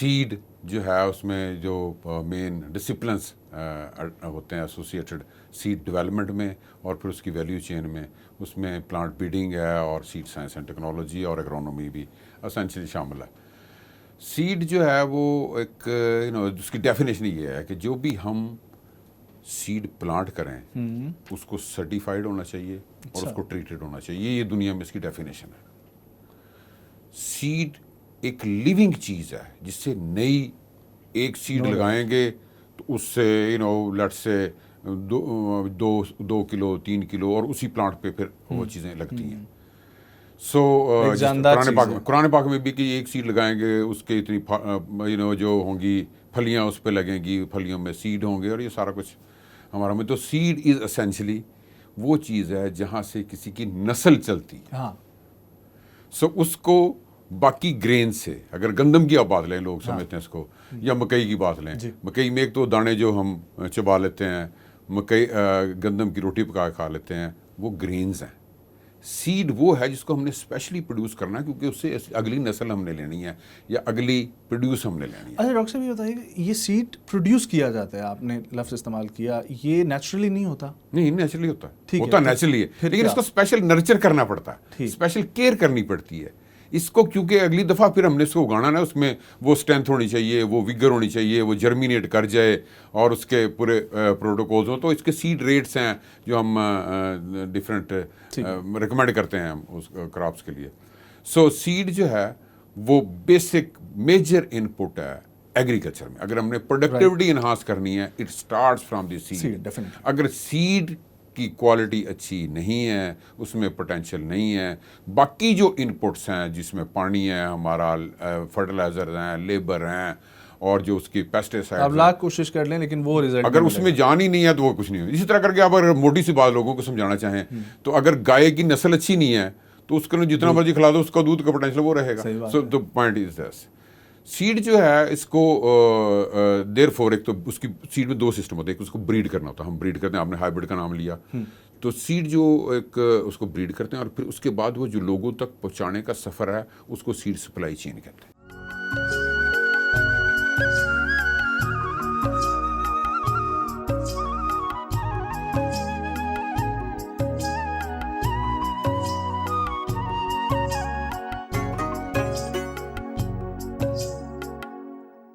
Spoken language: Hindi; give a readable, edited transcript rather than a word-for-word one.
सीड जो है उसमें जो मेन डिसिप्लिन्स होते हैं एसोसिएटेड सीड डेवलपमेंट में और फिर उसकी वैल्यू चेन में, उसमें प्लांट ब्रीडिंग है और सीड साइंस एंड टेक्नोलॉजी और एग्रोनॉमी भी एसेंशियली शामिल है। सीड जो है वो एक उसकी डेफिनेशन ये है कि जो भी हम सीड प्लांट करें उसको सर्टिफाइड होना चाहिए और उसको ट्रीटेड होना चाहिए। ये दुनिया में इसकी डेफिनेशन है। सीड एक लिविंग चीज़ है जिससे नई एक सीड लगाएंगे तो उससे लेट्स से 2 किलो 3 किलो और उसी प्लांट पे फिर वो चीज़ें लगती हैं। सो कुरान पाक में भी कि एक सीड लगाएंगे उसके इतनी जो होंगी फलियां उस पर लगेंगी, फलियों में सीड होंगे और ये सारा कुछ हमारा में। तो सीड इज़ एसेंशियली वो चीज़ है जहाँ से किसी की नस्ल चलती है। हाँ। सो उसको बाकी ग्रेन से, अगर गंदम की आप बात लें, लोग समझते हैं इसको, या मकई की बात लें, मकई में एक तो दाने जो हम चबा लेते हैं, मकई गंदम की रोटी पका खा लेते हैं, वो ग्रेन्स हैं। सीड वो है जिसको हमने स्पेशली प्रोड्यूस करना है क्योंकि उससे अगली नस्ल हमने लेनी है या अगली प्रोड्यूस हमने लेनी है। अच्छा डॉक्टर साहब ये बताइए, ये सीड प्रोड्यूस किया जाता है, आपने लफ्ज़ इस्तेमाल किया, ये नेचुरली नहीं होता? नहीं, नेचुरली होता है, ठीक होता है, नेचुरली है, लेकिन इसको स्पेशल नर्चर करना पड़ता है, स्पेशल केयर करनी पड़ती है इसको, क्योंकि अगली दफ़ा फिर हमने इसको उगाना ना, उसमें वो स्ट्रेंथ होनी चाहिए, वो विगर होनी चाहिए, वो जर्मिनेट कर जाए और उसके पूरे प्रोटोकॉल्स हों। तो इसके सीड रेट्स हैं जो हम डिफरेंट रिकमेंड करते हैं हम उस क्रॉप्स के लिए। सो सीड जो है वो बेसिक मेजर इनपुट है एग्रीकल्चर में। अगर हमने प्रोडक्टिविटी इन्हांस करनी है, it starts from the seed. अगर सीड की क्वालिटी अच्छी नहीं है, उसमें पोटेंशियल नहीं है, बाकी जो इनपुट्स हैं जिसमें पानी है, हमारा फर्टिलाइजर हैं, लेबर हैं और जो उसकी पेस्टिसाइड, आप लाख कोशिश कर लें लेकिन वो रिजल्ट अगर उसमें जान ही नहीं है तो वो कुछ नहीं हो। इसी तरह करके आप अगर मोटी सी बात लोगों को समझाना चाहें तो अगर गाय की नस्ल अच्छी नहीं है तो उसको जितना मर्जी खिला दो, उसका दूध का पोटेंशियल वो रहेगा। So the point is this, seed जो है इसको देयरफॉर एक तो उसकी सीड में 2 सिस्टम होते हैं। एक उसको ब्रीड करना होता है, हम ब्रीड करते हैं, आपने हाइब्रिड का नाम लिया, तो सीड जो एक उसको ब्रीड करते हैं और फिर उसके बाद वो जो लोगों तक पहुंचाने का सफ़र है उसको सीड सप्लाई चेन कहते हैं।